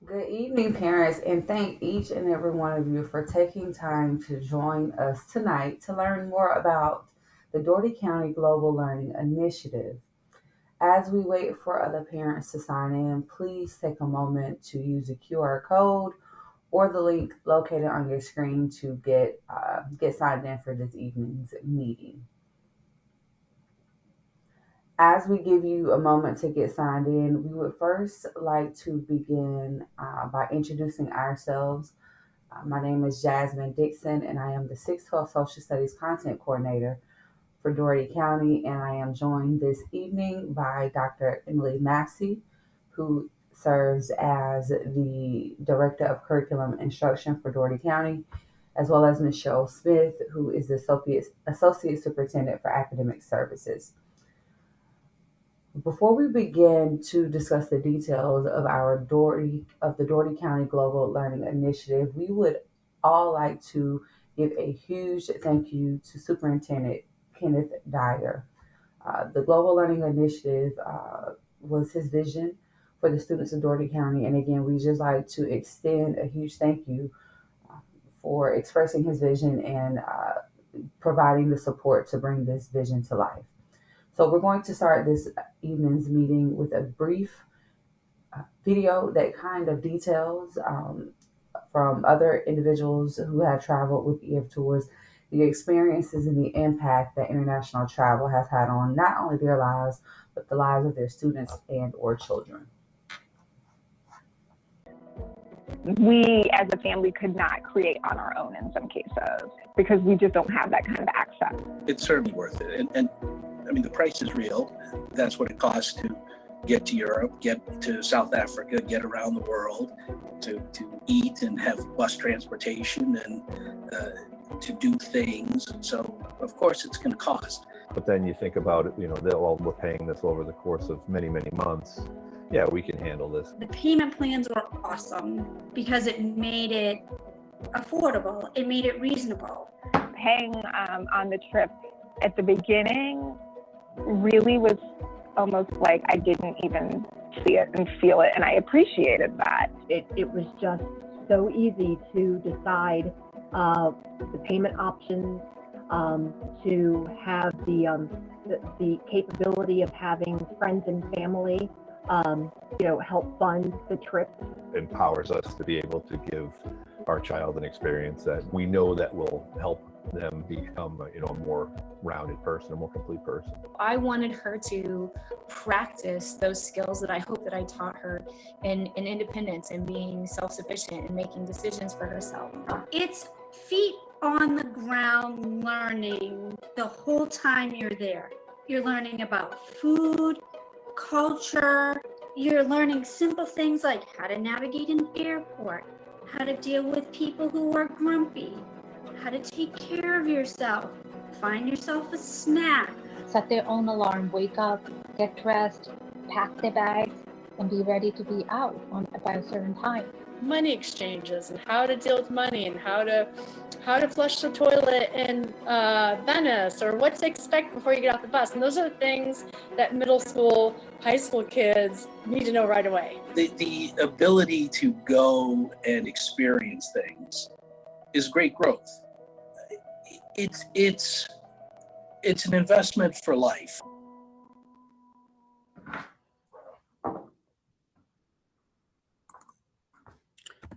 Good evening, parents, and thank each and every one of you for taking time to join us tonight to learn more about the Dougherty County Global Learning Initiative. As we wait for other parents to sign in, please take a moment to use the QR code or the link located on your screen to get signed in for this evening's meeting. As we give you a moment to get signed in, we would first like to begin by introducing ourselves. My name is Jasmine Dixon, and I am the 612 Social Studies Content Coordinator for Dougherty County, and I am joined this evening by Dr. Emily Massey, who serves as the Director of Curriculum Instruction for Dougherty County, as well as Michelle Smith, who is the Associate Superintendent for Academic Services. Before we begin to discuss the details of the Dougherty County Global Learning Initiative, we would all like to give a huge thank you to Superintendent Kenneth Dyer. The Global Learning Initiative was his vision for the students of Dougherty County, and again, we just like to extend a huge thank you for expressing his vision and providing the support to bring this vision to life. So we're going to start this evening's meeting with a brief video that kind of details from other individuals who have traveled with EF Tours the experiences and the impact that international travel has had on not only their lives, but the lives of their students and or children. We as a family could not create on our own in some cases because we just don't have that kind of access. It's certainly worth it. And I mean, the price is real. That's what it costs to get to Europe, get to South Africa, get around the world, to eat and have bus transportation and to do things. So, of course, it's going to cost. But then you think about it, we're paying this over the course of many, many months. Yeah, we can handle this. The payment plans were awesome because it made it affordable. It made it reasonable. Paying on the trip at the beginning really was almost like I didn't even see it and feel it, and I appreciated that. It was just so easy to decide the payment options, to have the capability of having friends and family help fund the trip. Empowers us to be able to give our child an experience that we know that will help them become a more rounded person, a more complete person. I wanted her to practice those skills that I hope that I taught her in independence and being self-sufficient and making decisions for herself. It's feet on the ground learning the whole time you're there. You're learning about food, culture. You're learning simple things like how to navigate an airport, how to deal with people who are grumpy, how to take care of yourself, find yourself a snack. Set their own alarm, wake up, get dressed, pack their bags, and be ready to be out by a certain time. Money exchanges and how to deal with money and how to flush the toilet in Venice, or what to expect before you get off the bus. And those are the things that middle school, high school kids need to know right away. The ability to go and experience things is great growth. It's an investment for life.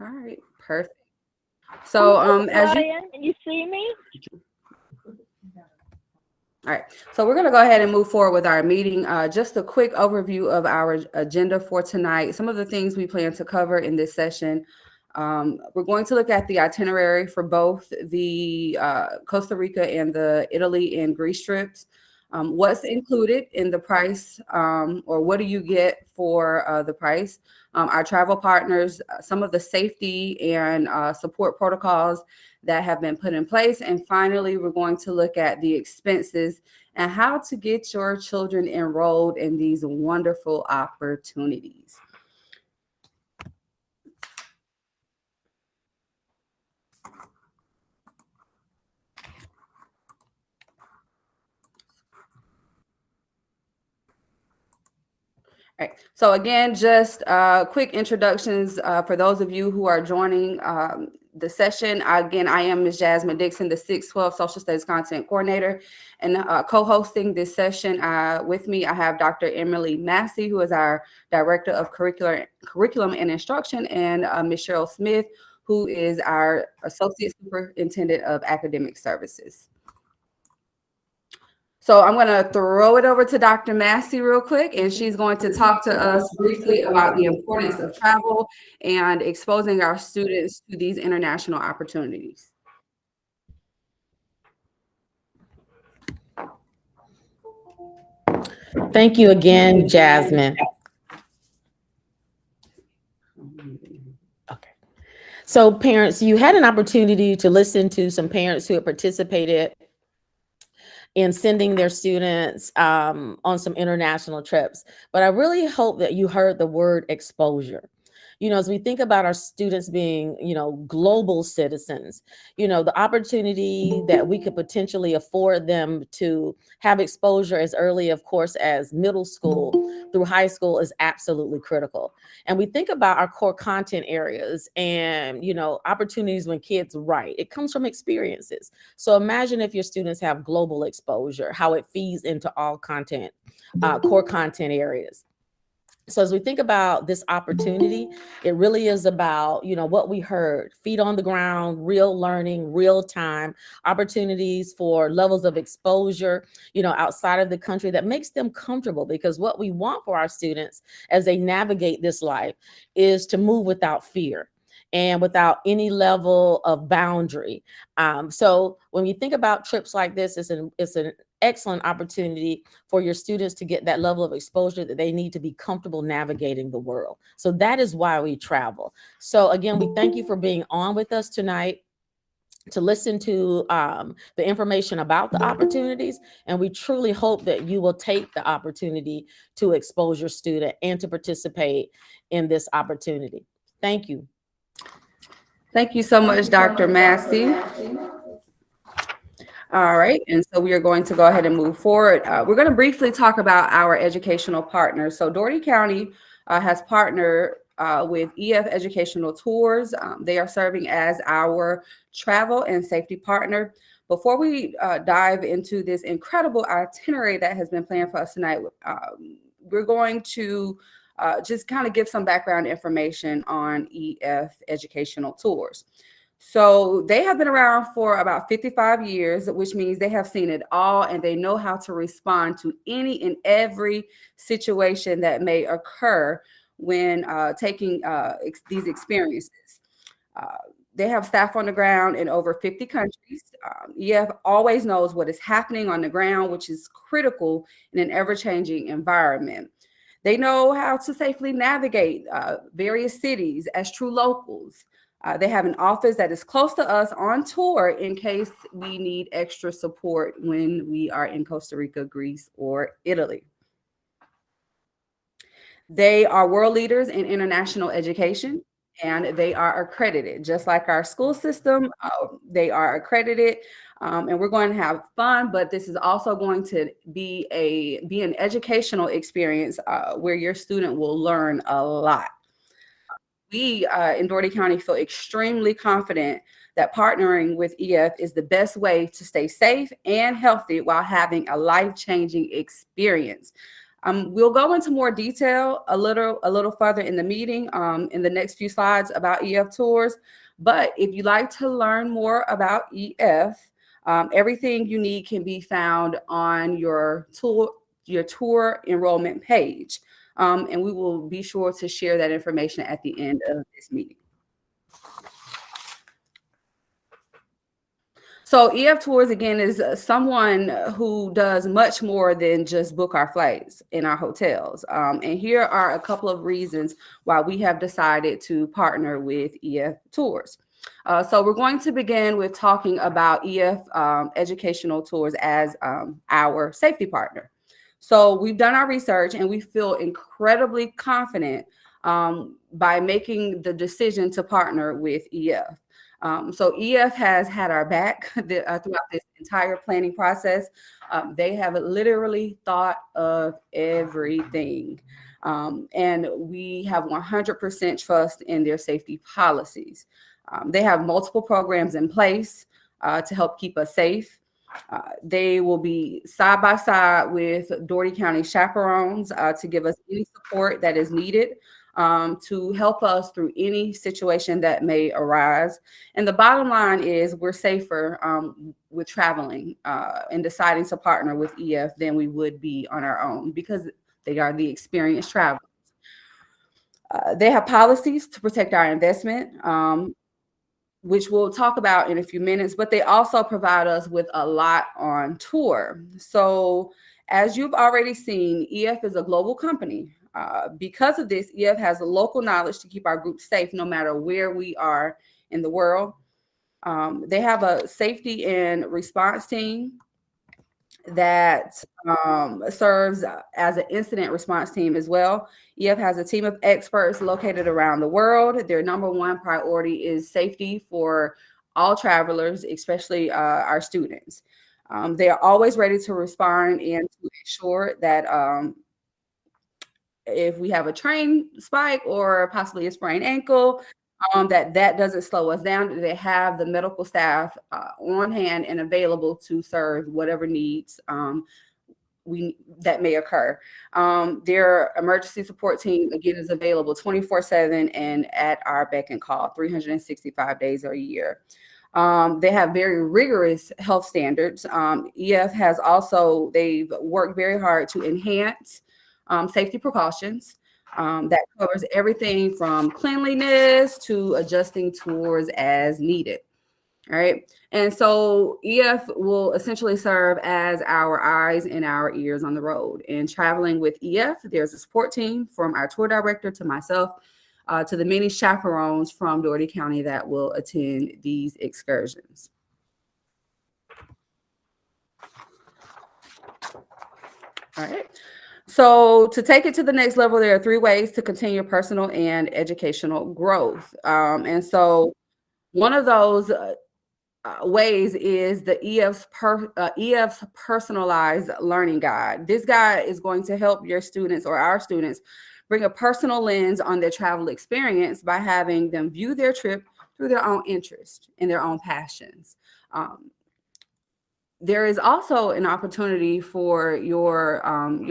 All right, perfect. So as Ryan, you see me? All right, so we're going to go ahead and move forward with our meeting. Just a quick overview of our agenda for tonight. Some of the things we plan to cover in this session. We're going to look at the itinerary for both the Costa Rica and the Italy and Greece trips. What's included in the price, or what do you get for the price? Our travel partners, some of the safety and support protocols that have been put in place. And finally, we're going to look at the expenses and how to get your children enrolled in these wonderful opportunities. Right. So again, just quick introductions for those of you who are joining the session. Again, I am Ms. Jasmine Dixon, the 612 Social Studies Content Coordinator, and co-hosting this session with me, I have Dr. Emily Massey, who is our Director of Curriculum and Instruction, and Ms. Cheryl Smith, who is our Associate Superintendent of Academic Services. So I'm going to throw it over to Dr. Massey real quick, and she's going to talk to us briefly about the importance of travel and exposing our students to these international opportunities. Thank you again, Jasmine. Okay. So parents, you had an opportunity to listen to some parents who have participated in sending their students on some international trips. But I really hope that you heard the word exposure. You know, as we think about our students being, you know, global citizens, you know, the opportunity that we could potentially afford them to have exposure as early, of course, as middle school through high school is absolutely critical. And we think about our core content areas and, you know, opportunities when kids write. It comes from experiences. So imagine if your students have global exposure, how it feeds into all content, core content areas. So as we think about this opportunity, it really is about, you know, what we heard, feet on the ground, real learning, real time, opportunities for levels of exposure, you know, outside of the country that makes them comfortable, because what we want for our students as they navigate this life is to move without fear and without any level of boundary. So when you think about trips like this, it's an excellent opportunity for your students to get that level of exposure that they need to be comfortable navigating the world. So that is why we travel. So again, we thank you for being on with us tonight to listen to the information about the opportunities. And we truly hope that you will take the opportunity to expose your student and to participate in this opportunity. Thank you. Thank you so much, Dr. Massey. All right, and so we are going to go ahead and move forward. We're going to briefly talk about our educational partners. So Dougherty County has partnered with EF Educational Tours. They are serving as our travel and safety partner. Before we dive into this incredible itinerary that has been planned for us tonight, we're going to just kind of give some background information on EF Educational Tours. So they have been around for about 55 years, which means they have seen it all and they know how to respond to any and every situation that may occur when taking these experiences. They have staff on the ground in over 50 countries. EF always knows what is happening on the ground, which is critical in an ever-changing environment. They know how to safely navigate various cities as true locals. They have an office that is close to us on tour in case we need extra support when we are in Costa Rica, Greece, or Italy. They are world leaders in international education, and they are accredited. Just like our school system, they are accredited, and we're going to have fun, but this is also going to be an educational experience where your student will learn a lot. We in Dougherty County feel extremely confident that partnering with EF is the best way to stay safe and healthy while having a life-changing experience. We'll go into more detail a little further in the meeting in the next few slides about EF tours. But if you'd like to learn more about EF, everything you need can be found on your tour enrollment page. And we will be sure to share that information at the end of this meeting. So EF Tours, again, is someone who does much more than just book our flights in our hotels. And here are a couple of reasons why we have decided to partner with EF Tours. So we're going to begin with talking about EF Educational Tours as our safety partner. So we've done our research and we feel incredibly confident by making the decision to partner with EF. So EF has had our back throughout this entire planning process. They have literally thought of everything. And we have 100% trust in their safety policies. They have multiple programs in place to help keep us safe. They will be side by side with Doherty County chaperones to give us any support that is needed to help us through any situation that may arise. And the bottom line is we're safer with traveling and deciding to partner with EF than we would be on our own because they are the experienced travelers. They have policies to protect our investment, which we'll talk about in a few minutes, but they also provide us with a lot on tour. So as you've already seen, EF is a global company. Because of this, EF has a local knowledge to keep our group safe no matter where we are in the world. They have a safety and response team that serves as an incident response team as well. EF has a team of experts located around the world. Their number one priority is safety for all travelers, especially our students. They are always ready to respond and to ensure that if we have a train spike or possibly a sprained ankle, that doesn't slow us down. They have the medical staff on hand and available to serve whatever needs that may occur. Their emergency support team, again, is available 24/7 and at our beck and call 365 days a year. They have very rigorous health standards. EF has also, they've worked very hard to enhance safety precautions. That covers everything from cleanliness to adjusting tours as needed. All right. And so EF will essentially serve as our eyes and our ears on the road. And traveling with EF, there's a support team from our tour director to myself, to the many chaperones from Doherty County that will attend these excursions. All right. So to take it to the next level, there are 3 ways to continue personal and educational growth. And so one of those ways is the EF's personalized learning guide. This guide is going to help your students or our students bring a personal lens on their travel experience by having them view their trip through their own interest and their own passions. There is also an opportunity for your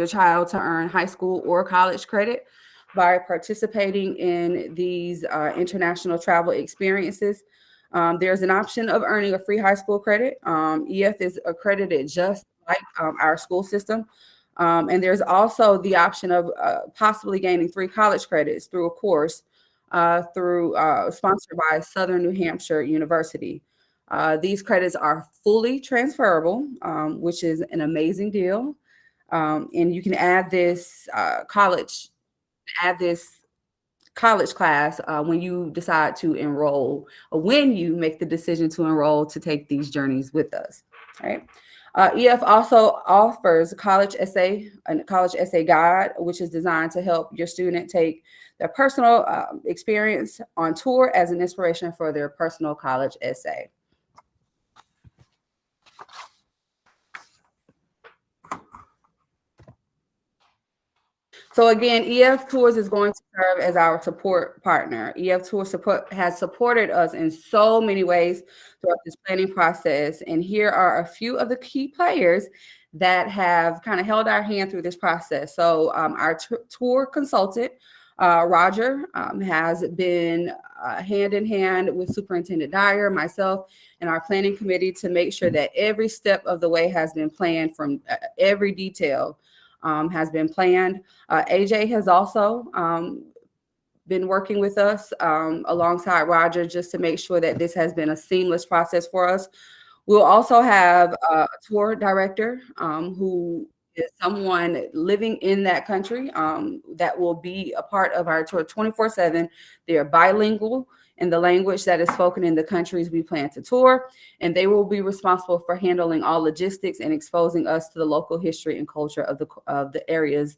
child to earn high school or college credit by participating in these international travel experiences. There's an option of earning a free high school credit. EF is accredited just like our school system. And there's also the option of possibly gaining 3 college credits through a course sponsored by Southern New Hampshire University. These credits are fully transferable, which is an amazing deal. And you can add this college class when you decide to enroll, or when you make the decision to enroll to take these journeys with us. All right. EF also offers a college essay guide, which is designed to help your student take their personal experience on tour as an inspiration for their personal college essay. So again, EF Tours is going to serve as our support partner. EF Tours has supported us in so many ways throughout this planning process. And here are a few of the key players that have kind of held our hand through this process. So our tour consultant, Roger, has been hand in hand with Superintendent Dyer, myself, and our planning committee to make sure that every step of the way has been planned, from every detail has been planned. AJ has also been working with us alongside Roger just to make sure that this has been a seamless process for us. We'll also have a tour director who is someone living in that country that will be a part of our tour 24/7. They are bilingual in the language that is spoken in the countries we plan to tour, and they will be responsible for handling all logistics and exposing us to the local history and culture of the areas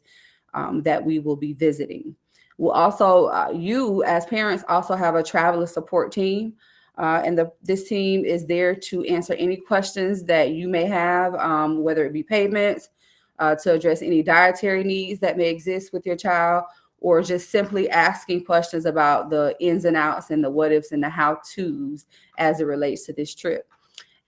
that we will be visiting. We'll also, you as parents also have a traveler support team, and this team is there to answer any questions that you may have, whether it be payments, to address any dietary needs that may exist with your child, or just simply asking questions about the ins and outs and the what ifs and the how to's as it relates to this trip.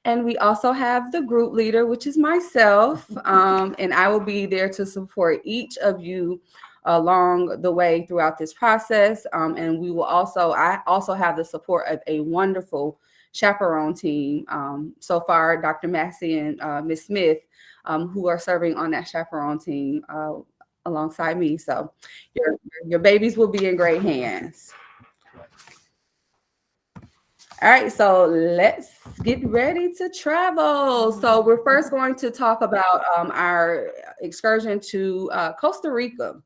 And we also have the group leader, which is myself, and I will be there to support each of you along the way throughout this process. And I also have the support of a wonderful chaperone team. So far, Dr. Massey and Ms. Smith, who are serving on that chaperone team alongside me. So your babies will be in great hands. All right, so let's get ready to travel. So we're first going to talk about our excursion to Costa Rica.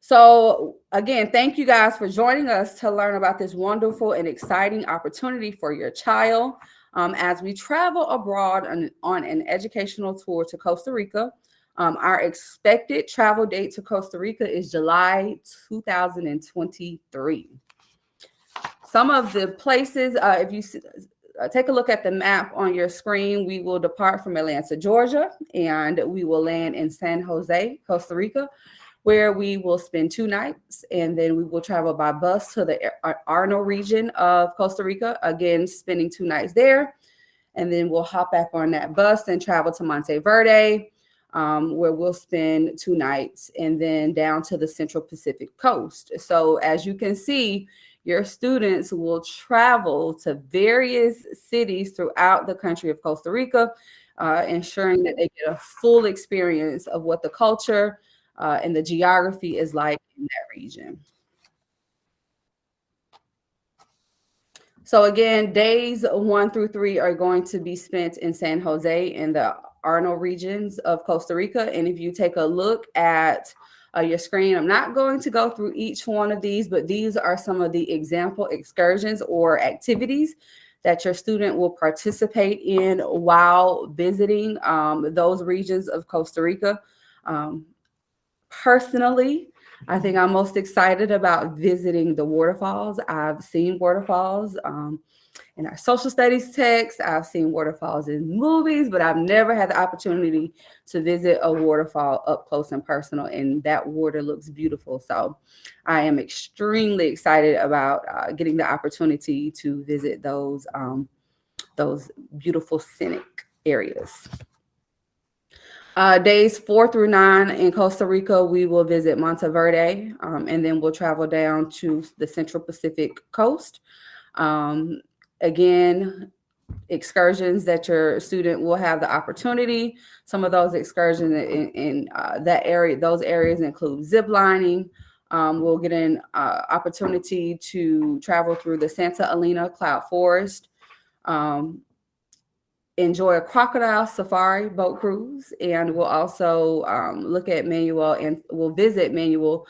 So again, thank you guys for joining us to learn about this wonderful and exciting opportunity for your child as we travel abroad on an educational tour to Costa Rica. Our expected travel date to Costa Rica is July 2023. Some of the places, if you take a look at the map on your screen, we will depart from Atlanta, Georgia, and we will land in San Jose, Costa Rica, where we will spend 2 nights, and then we will travel by bus to the Arno region of Costa Rica, again, spending 2 nights there. And then we'll hop back on that bus and travel to Monteverde, where we'll spend 2 nights, and then down to the Central Pacific coast. So as you can see, your students will travel to various cities throughout the country of Costa Rica, ensuring that they get a full experience of what the culture and the geography is like in that region. So again, days 1 through 3 are going to be spent in San Jose in the Arno regions of Costa Rica. And if you take a look at your screen, I'm not going to go through each one of these, but these are some of the example excursions or activities that your student will participate in while visiting those regions of Costa Rica. Personally, I think I'm most excited about visiting the waterfalls. I've seen waterfalls in our social studies text. I've seen waterfalls in movies, but I've never had the opportunity to visit a waterfall up close and personal, and that water looks beautiful. So I am extremely excited about getting the opportunity to visit those beautiful scenic areas. Days 4 through 9 in Costa Rica, we will visit Monteverde, and then we'll travel down to the Central Pacific coast. Again, excursions that your student will have the opportunity. Some of those excursions in that area, those areas include zip lining. We'll get an opportunity to travel through the Santa Elena Cloud Forest. Enjoy a crocodile safari boat cruise, and we'll also look at we'll visit Manuel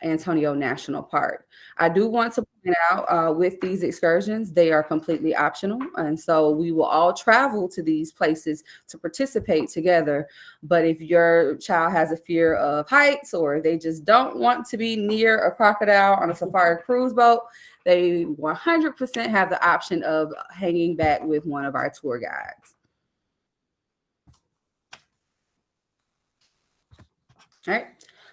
Antonio National Park. I do want to point out with these excursions, they are completely optional, and so we will all travel to these places to participate together. But if your child has a fear of heights, or they just don't want to be near a crocodile on a safari cruise boat, they 100% have the option of hanging back with one of our tour guides. All right.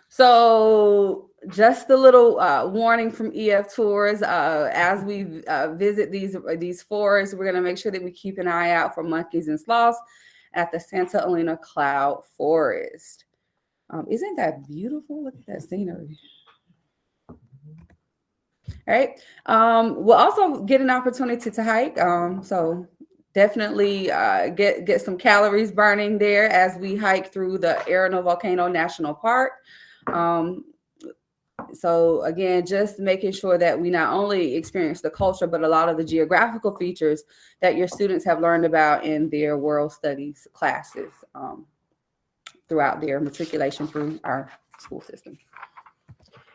So just a little warning from EF Tours. As we visit these forests, we're going to make sure that we keep an eye out for monkeys and sloths at the Santa Elena Cloud Forest. Isn't that beautiful? Look at that scenery. All right. We'll also get an opportunity to hike. So definitely get some calories burning there as we hike through the Arno Volcano National Park. So again, just making sure that we not only experience the culture, but a lot of the geographical features that your students have learned about in their world studies classes throughout their matriculation through our school system.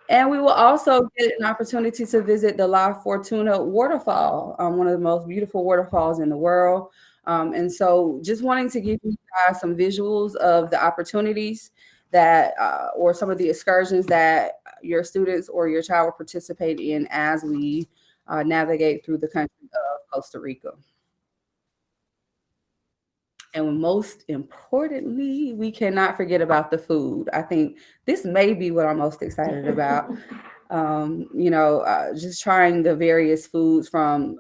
And we will also get an opportunity to visit the La Fortuna waterfall, one of the most beautiful waterfalls in the world. And so just wanting to give you guys some visuals of the opportunities that, or some of the excursions that your students or your child will participate in as we navigate through the country of Costa Rica. And most importantly, we cannot forget about the food. I think this may be what I'm most excited about. Just trying the various foods from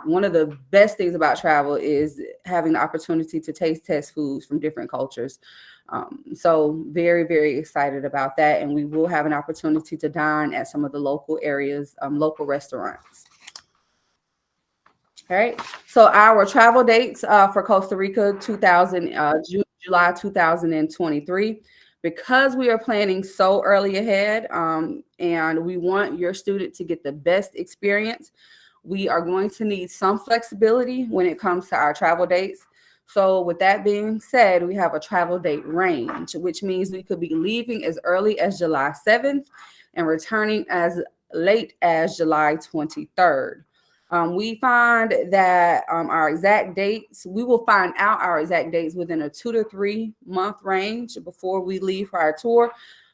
one of the best things about travel is having the opportunity to taste test foods from different cultures. So very, very excited about that. And we will have an opportunity to dine at some of the local areas, local restaurants. All right. So our travel dates for Costa Rica, July 2023. Because we are planning so early ahead, and we want your student to get the best experience, we are going to need some flexibility when it comes to our travel dates. So with that being said, we have a travel date range, which means we could be leaving as early as July 7th and returning as late as July 23rd. We find that our exact dates, we will find out our exact dates within a 2 to 3 month range before we leave for our tour.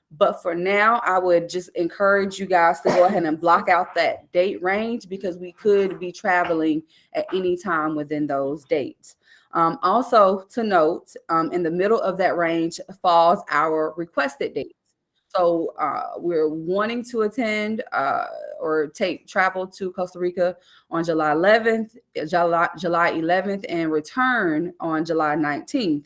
But for now, I would just encourage you guys to go ahead and block out that date range because we could be traveling at any time within those dates. Also to note, in the middle of that range falls our requested dates. So we're wanting to attend or travel to Costa Rica on July 11th, July 11th, and return on July 19th.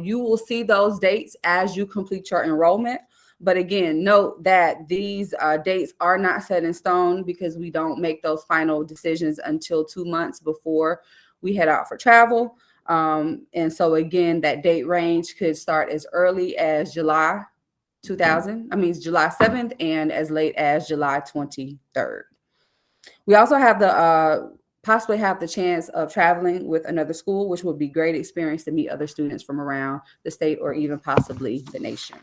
You will see those dates as you complete your enrollment. But again, note that these dates are not set in stone because we don't make those final decisions until 2 months before we head out for travel. And so again, that date range could start as early as July 7th and as late as July 23rd. We also have possibly have the chance of traveling with another school, which would be great experience to meet other students from around the state or even possibly the nation.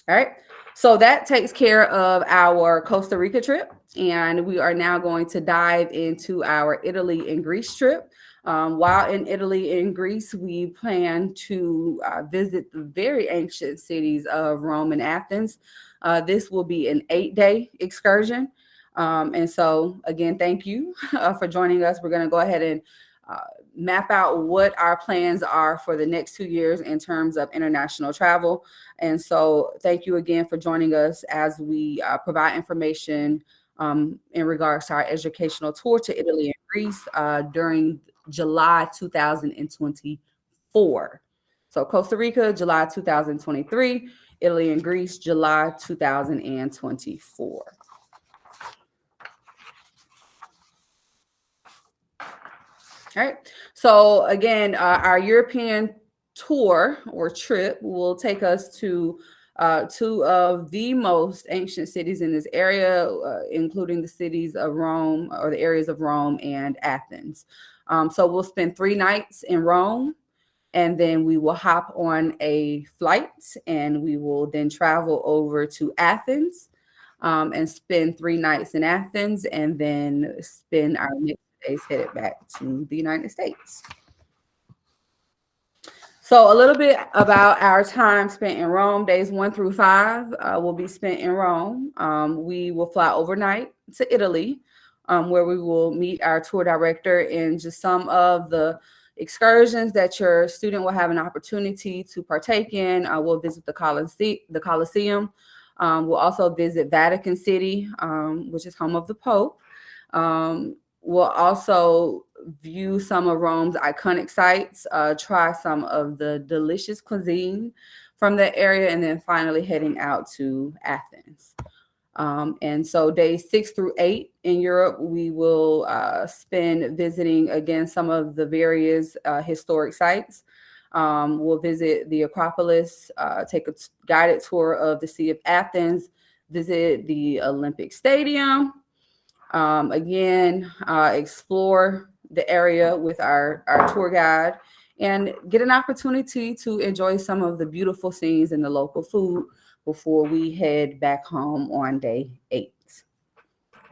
All right. So that takes care of our Costa Rica trip. And we are now going to dive into our Italy and Greece trip. While in Italy and Greece, we plan to visit the very ancient cities of Rome and Athens. This will be an 8-day excursion. And so, again, thank you for joining us. We're going to go ahead and map out what our plans are for the next 2 years in terms of international travel. And so thank you again for joining us as we provide information in regards to our educational tour to Italy and Greece during July 2024. So Costa Rica, July 2023, Italy and Greece, July 2024. All right. So again, our European tour or trip will take us to 2 of the most ancient cities in this area, including the cities of Rome or the areas of Rome and Athens. So we'll spend 3 nights in Rome, and then we will hop on a flight and we will then travel over to Athens and spend 3 nights in Athens, and then spend our next days headed back to the United States. So a little bit about our time spent in Rome. Days 1 through 5 will be spent in Rome. We will fly overnight to Italy, where we will meet our tour director, and just some of the excursions that your student will have an opportunity to partake in. We'll visit the Colosseum. We'll also visit Vatican City, which is home of the Pope. We'll also view some of Rome's iconic sites, try some of the delicious cuisine from the area, and then finally heading out to Athens. And so days 6 through 8 in Europe, we will spend visiting, again, some of the various historic sites. We'll visit the Acropolis, take a guided tour of the City of Athens, visit the Olympic Stadium, explore the area with our tour guide, and get an opportunity to enjoy some of the beautiful scenes and the local food before we head back home on day 8.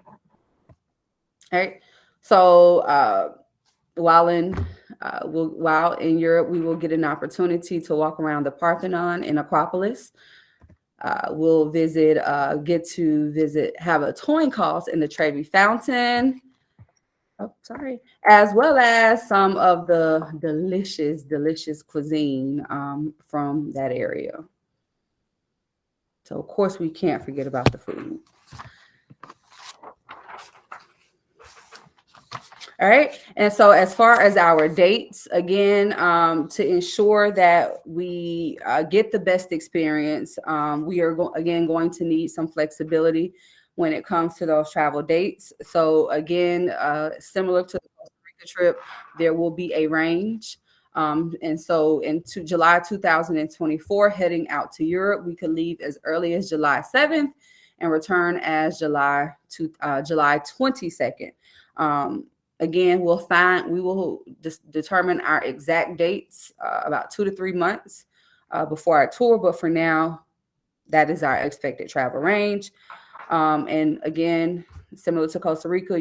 All right. So while in Europe, we will get an opportunity to walk around the Parthenon and Acropolis. We'll have a towing cost in the Trevi Fountain. Oh, sorry. As well as some of the delicious, delicious cuisine from that area. So, of course, we can't forget about the food. All right. And so, as far as our dates, again, to ensure that we get the best experience, we are again going to need some flexibility when it comes to those travel dates. So, again, similar to the Costa Rica trip, there will be a range. And so, into July 2024, heading out to Europe, we could leave as early as July 7th and return as July 22nd. Again, we will determine our exact dates about 2 to 3 months before our tour. But for now, that is our expected travel range. And again, similar to Costa Rica,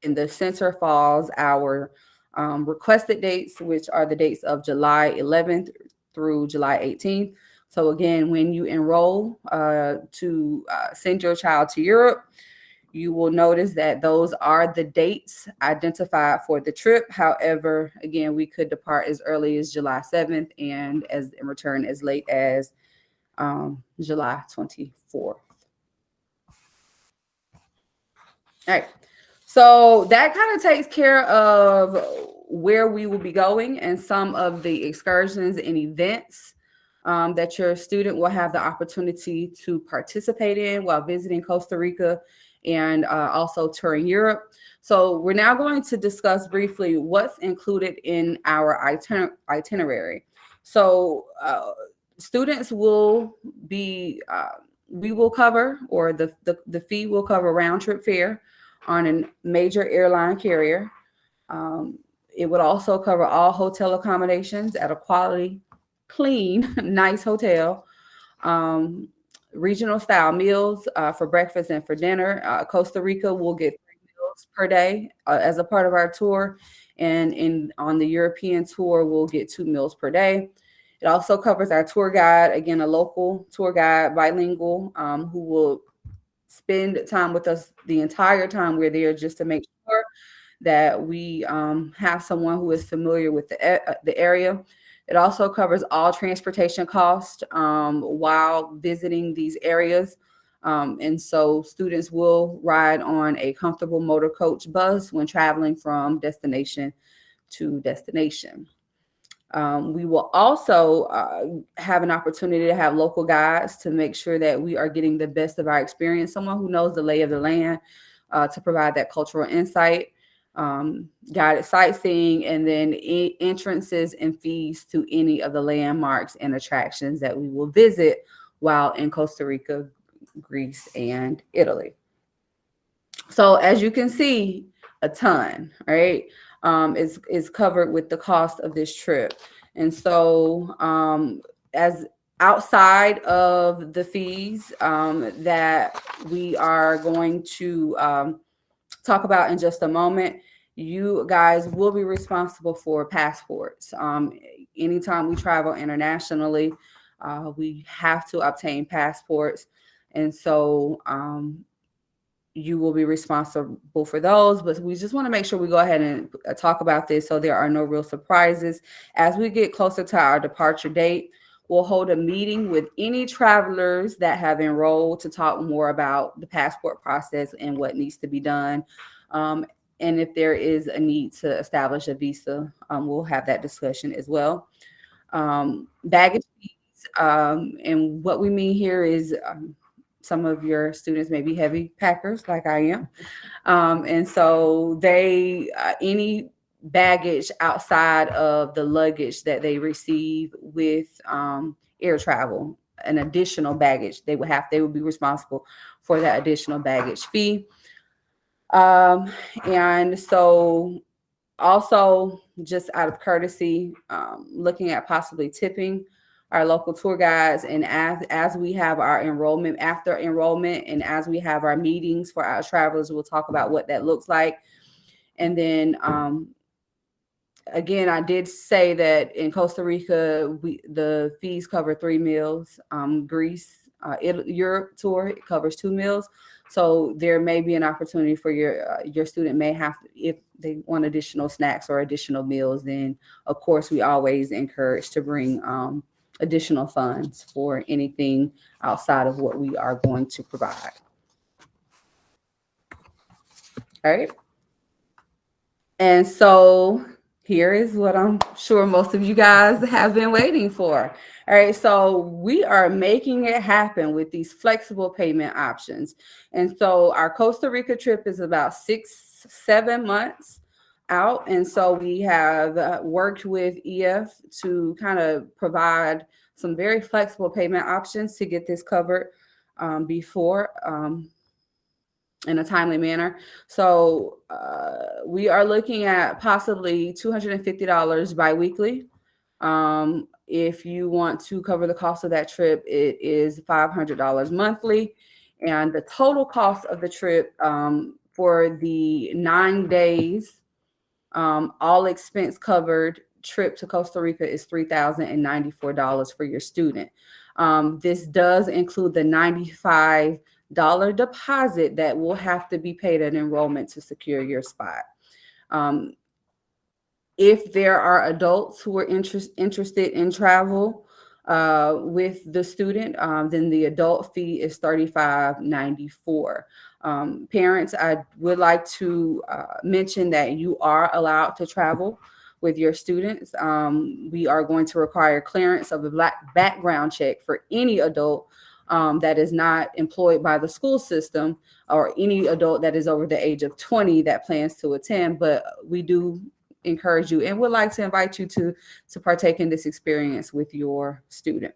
in the center falls our requested dates, which are the dates of July 11th through July 18th. So again, when you enroll to send your child to Europe, you will notice that those are the dates identified for the trip. However, again, we could depart as early as July 7th and return as late as July 24th. All right. So that kind of takes care of where we will be going and some of the excursions and events that your student will have the opportunity to participate in while visiting Costa Rica and also touring Europe. So we're now going to discuss briefly what's included in our itinerary. So students will be, we will cover, or the fee will cover round trip fare on a major airline carrier. It would also cover all hotel accommodations at a quality, clean, nice hotel. Regional style meals for breakfast and for dinner. Costa Rica will get 3 meals per day as a part of our tour, and on the European tour, we'll get 2 meals per day. It also covers our tour guide, again, a local tour guide, bilingual, who will spend time with us the entire time we're there, just to make sure that we have someone who is familiar with the area. It also covers all transportation costs while visiting these areas. And so students will ride on a comfortable motor coach bus when traveling from destination to destination. We will also have an opportunity to have local guides to make sure that we are getting the best of our experience, someone who knows the lay of the land to provide that cultural insight. Guided sightseeing, and then entrances and fees to any of the landmarks and attractions that we will visit while in Costa Rica, Greece, and Italy. So as you can see, a ton, right, is covered with the cost of this trip. And so as outside of the fees that we are going to talk about in just a moment, you guys will be responsible for passports. Anytime we travel internationally, we have to obtain passports. And so you will be responsible for those, but we just want to make sure we go ahead and talk about this so there are no real surprises. As we get closer to our departure date, we'll hold a meeting with any travelers that have enrolled to talk more about the passport process and what needs to be done. And if there is a need to establish a visa, we'll have that discussion as well. Baggage fees, and what we mean here is some of your students may be heavy packers like I am. And so they, any baggage outside of the luggage that they receive with air travel, an additional baggage, they would be responsible for that additional baggage fee. And so also, just out of courtesy, looking at possibly tipping our local tour guides, and as we have our enrollment, after enrollment, and as we have our meetings for our travelers, we'll talk about what that looks like. And then again, I did say that in Costa Rica, the fees cover 3 meals. Greece, Europe tour. It covers 2 meals. So there may be an opportunity for your student may have to, if they want additional snacks or additional meals, then of course we always encourage to bring additional funds for anything outside of what we are going to provide. All right. And so here is what I'm sure most of you guys have been waiting for. All right, so we are making it happen with these flexible payment options. And so our Costa Rica trip is about 6-7 months out. And so we have worked with EF to kind of provide some very flexible payment options to get this covered before in a timely manner. So we are looking at possibly $250 biweekly. If you want to cover the cost of that trip, it is $500 monthly. And the total cost of the trip for the 9 days, all expense covered trip to Costa Rica is $3,094 for your student. This does include the $95 deposit that will have to be paid at enrollment to secure your spot. If there are adults who are interested in travel with the student, then the adult fee is $35.94. Parents, I would like to mention that you are allowed to travel with your students. We are going to require clearance of a background check for any adult that is not employed by the school system, or any adult that is over the age of 20 that plans to attend. But we do encourage you and would like to invite you to partake in this experience with your student.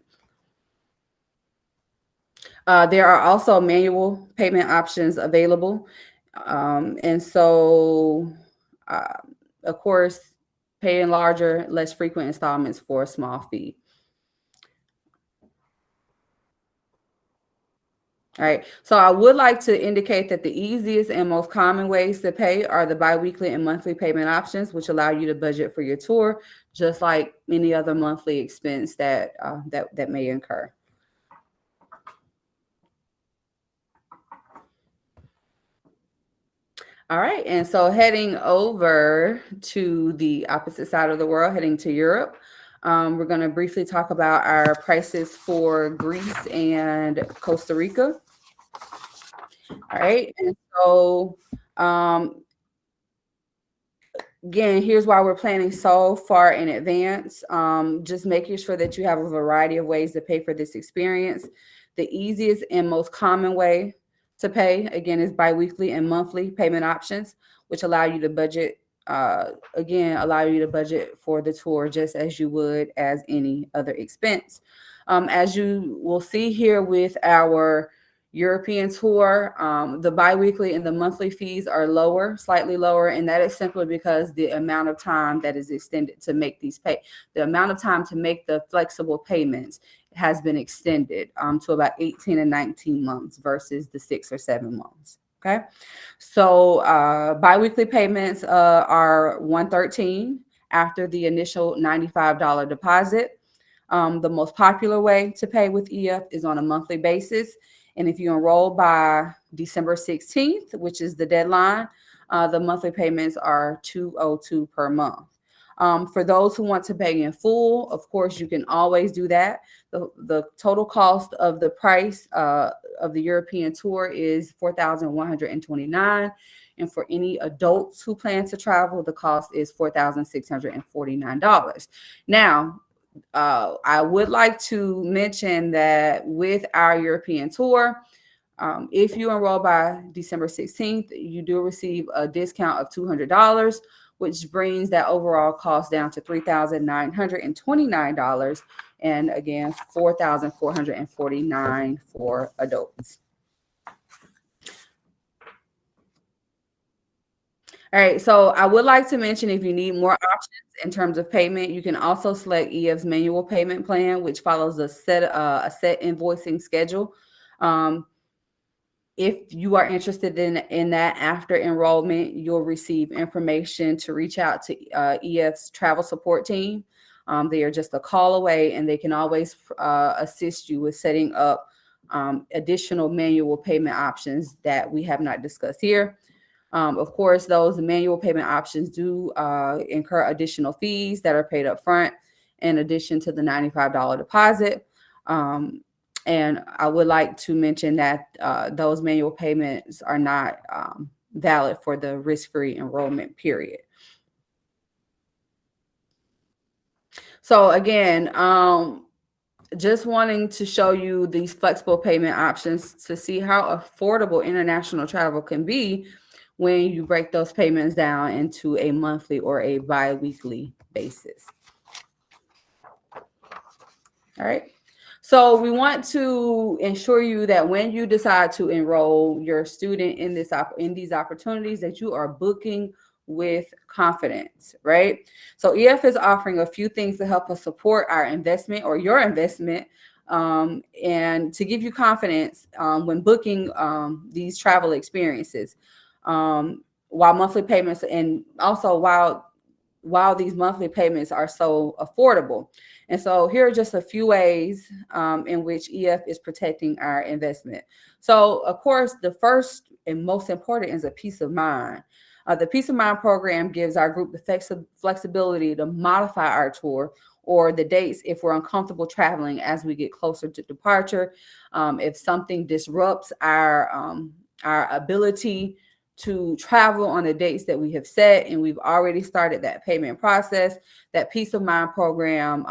There are also manual payment options available. And so, of course, paying larger, less frequent installments for a small fee. All right, so I would like to indicate that the easiest and most common ways to pay are the biweekly and monthly payment options, which allow you to budget for your tour, just like any other monthly expense that may incur. All right, and so heading over to the opposite side of the world, heading to Europe, we're going to briefly talk about our prices for Greece and Costa Rica. All right, and so again, here's why we're planning so far in advance. Just making sure that you have a variety of ways to pay for this experience. The easiest and most common way to pay, again, is biweekly and monthly payment options, which allow you to budget, allow you to budget for the tour just as you would as any other expense. As you will see here with our European tour, the biweekly and the monthly fees are lower, slightly lower, and that is simply because the amount of time that is extended to make these the amount of time to make the flexible payments has been extended to about 18 and 19 months versus the 6 or 7 months. Okay, so biweekly payments are $113 after the initial $95 deposit. The most popular way to pay with EF is on a monthly basis. And if you enroll by December 16th, which is the deadline, the monthly payments are $202 per month. For those who want to pay in full, of course, you can always do that. The total cost of the price of the European tour is $4,129. And for any adults who plan to travel, the cost is $4,649. Now, I would like to mention that with our European tour, if you enroll by December 16th, you do receive a discount of $200, which brings that overall cost down to $3,929, and again, $4,449 for adults. All right, so I would like to mention, if you need more options in terms of payment, you can also select EF's manual payment plan, which follows a set invoicing schedule. If you are interested in that after enrollment, you'll receive information to reach out to EF's travel support team. They are just a call away, and they can always assist you with setting up additional manual payment options that we have not discussed here. Of course, those manual payment options do incur additional fees that are paid up front in addition to the $95 deposit. And I would like to mention that those manual payments are not valid for the risk-free enrollment period. So again, just wanting to show you these flexible payment options to see how affordable international travel can be when you break those payments down into a monthly or a bi-weekly basis. All right. So we want to ensure you that when you decide to enroll your student in these opportunities, that you are booking with confidence, right? So EF is offering a few things to help us support our investment or your investment, and to give you confidence when booking these travel experiences. While monthly payments, and also while these monthly payments are so affordable. And so here are just a few ways in which EF is protecting our investment. So of course, the first and most important is a peace of mind. The Peace of Mind program gives our group the flexibility to modify our tour or the dates if we're uncomfortable traveling as we get closer to departure. If something disrupts our ability to travel on the dates that we have set and we've already started that payment process, that Peace of Mind program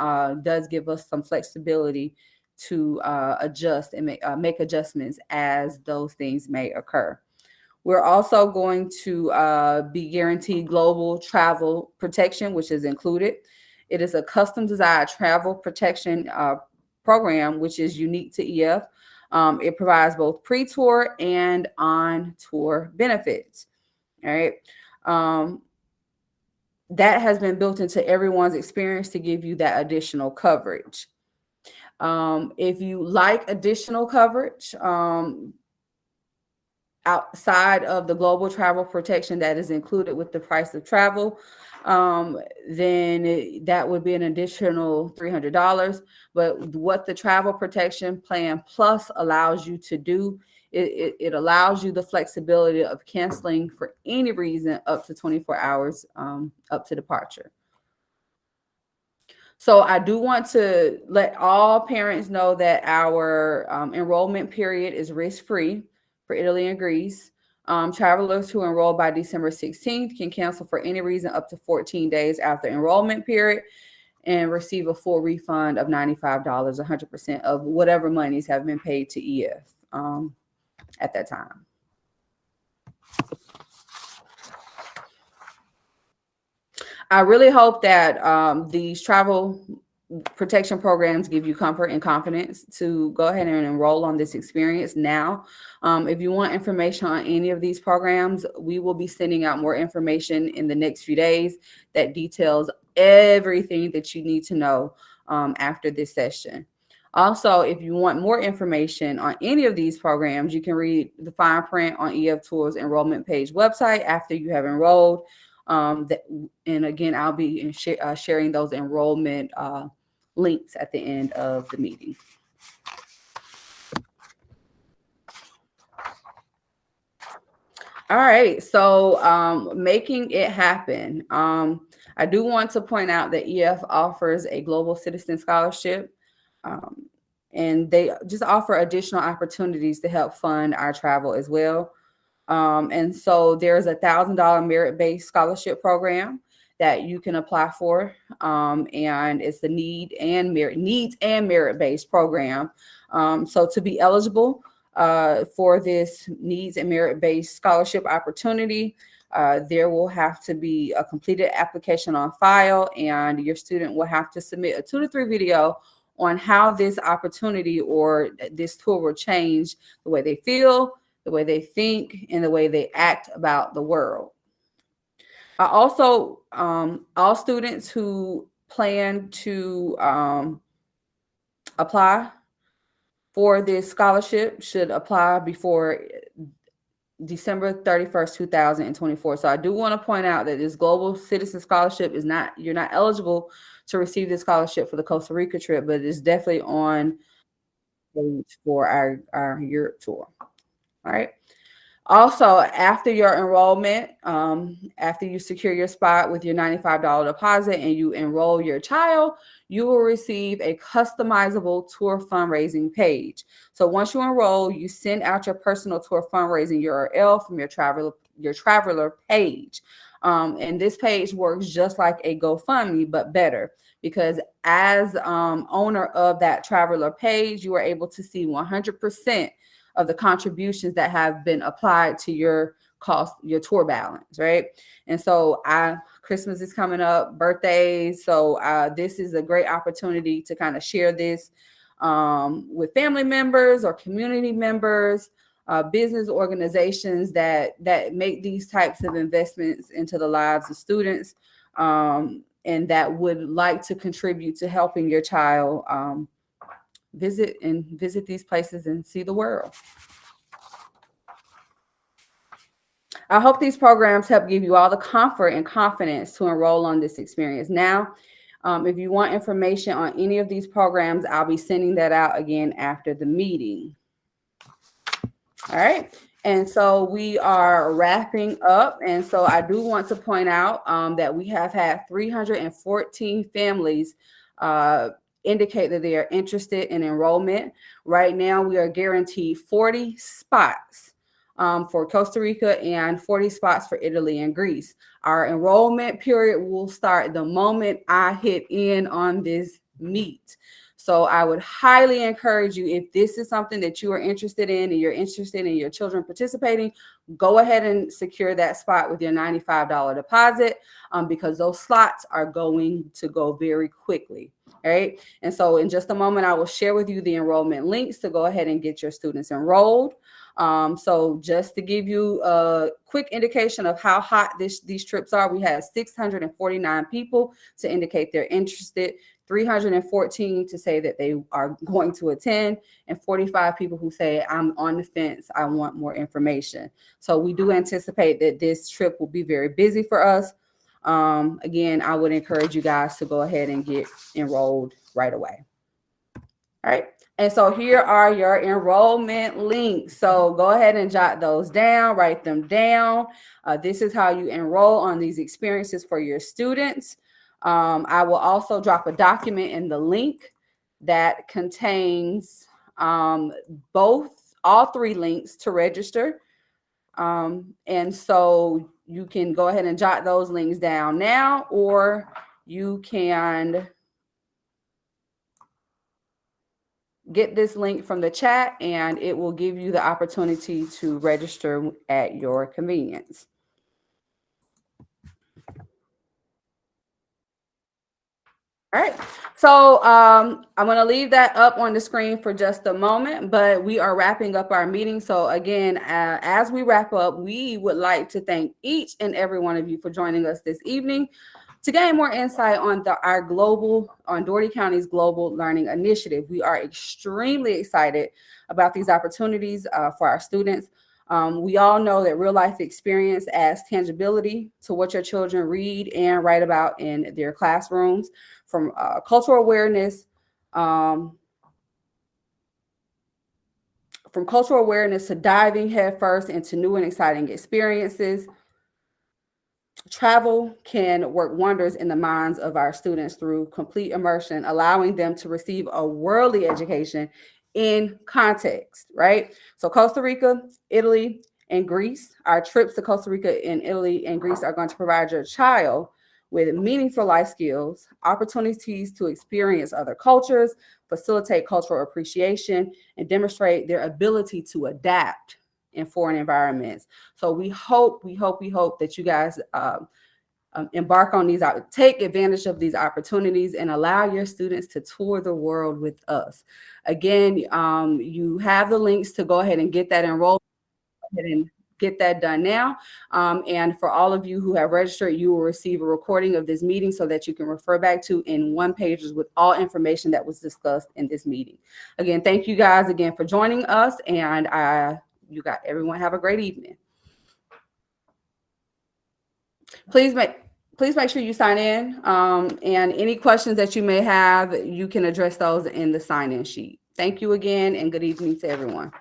does give us some flexibility to adjust and make adjustments as those things may occur. We're also going to be guaranteed global travel protection, which is included. It is a custom designed travel protection program, which is unique to EF. It provides both pre-tour and on-tour benefits. All right. That has been built into everyone's experience to give you that additional coverage. If you like additional coverage, outside of the global travel protection that is included with the price of travel, then that would be an additional $300. But what the travel protection plan plus allows you to do, it allows you the flexibility of canceling for any reason up to 24 hours up to departure. So I do want to let all parents know that our enrollment period is risk-free for Italy and Greece. Travelers who enroll by December 16th can cancel for any reason up to 14 days after enrollment period and receive a full refund of $95, 100% of whatever monies have been paid to EF at that time. I really hope that these travel protection programs give you comfort and confidence to go ahead and enroll on this experience now. If you want information on any of these programs, we will be sending out more information in the next few days that details everything that you need to know after this session. Also, if you want more information on any of these programs, you can read the fine print on EF Tour's enrollment page website after you have enrolled. And again, I'll be sharing those enrollment links at the end of the meeting. All right, so making it happen. I do want to point out that EF offers a Global Citizen Scholarship, and they just offer additional opportunities to help fund our travel as well. And so there's a $1,000 merit-based scholarship program that you can apply for, and it's a needs and merit-based program. So to be eligible for this needs and merit-based scholarship opportunity, there will have to be a completed application on file, and your student will have to submit a 2 to 3 video on how this opportunity or this tour will change the way they feel, the way they think, and the way they act about the world. Also, all students who plan to apply for this scholarship should apply before December 31st, 2024. So I do want to point out that this Global Citizen Scholarship is not, you're not eligible to receive this scholarship for the Costa Rica trip, but it is definitely on page for our Europe tour. All right. Also, after your enrollment, after you secure your spot with your $95 deposit and you enroll your child, you will receive a customizable tour fundraising page. So once you enroll, you send out your personal tour fundraising URL from your traveler page. And this page works just like a GoFundMe, but better, because as owner of that traveler page, you are able to see 100% of the contributions that have been applied to your cost, your tour balance, right? And so Christmas is coming up, birthdays. So this is a great opportunity to kind of share this with family members or community members, business organizations that make these types of investments into the lives of students, and that would like to contribute to helping your child visit these places and see the world. I hope these programs help give you all the comfort and confidence to enroll on this experience. Now, if you want information on any of these programs, I'll be sending that out again after the meeting. All right. And so we are wrapping up. And so I do want to point out that we have had 314 families indicate that they are interested in enrollment. Right now, we are guaranteed 40 spots for Costa Rica and 40 spots for Italy and Greece. Our enrollment period will start the moment I hit in on this meet. So I would highly encourage you, if this is something that you are interested in and you're interested in your children participating, go ahead and secure that spot with your $95 deposit, because those slots are going to go very quickly. All right. And so in just a moment, I will share with you the enrollment links to go ahead and get your students enrolled. So just to give you a quick indication of how hot these trips are, we had 649 people to indicate they're interested, 314 to say that they are going to attend, and 45 people who say, I'm on the fence, I want more information. So we do anticipate that this trip will be very busy for us. Again, I would encourage you guys to go ahead and get enrolled right away. All right. And so here are your enrollment links. So go ahead and jot those down, write them down. This is how you enroll on these experiences for your students. I will also drop a document in the link that contains all three links to register. And so you can go ahead and jot those links down now, or you can get this link from the chat and it will give you the opportunity to register at your convenience. All right, so I'm going to leave that up on the screen for just a moment, but we are wrapping up our meeting. So again, as we wrap up, we would like to thank each and every one of you for joining us this evening to gain more insight on Dougherty County's Global Learning Initiative. We are extremely excited about these opportunities for our students. We all know that real life experience adds tangibility to what your children read and write about in their classrooms, from cultural awareness, to diving headfirst into new and exciting experiences. Travel can work wonders in the minds of our students through complete immersion, allowing them to receive a worldly education in context, right? So Costa Rica, Italy, and Greece, our trips to Costa Rica and Italy and Greece are going to provide your child with meaningful life skills, opportunities to experience other cultures, facilitate cultural appreciation, and demonstrate their ability to adapt in foreign environments. So we hope that you guys embark on these, take advantage of these opportunities and allow your students to tour the world with us. Again, you have the links to go ahead and get that enrolled. Go ahead and get that done now. And for all of you who have registered, you will receive a recording of this meeting so that you can refer back to in one pages with all information that was discussed in this meeting. Again, thank you guys again for joining us, and everyone have a great evening. Please make sure you sign in, and any questions that you may have, you can address those in the sign-in sheet. Thank you again, and good evening to everyone.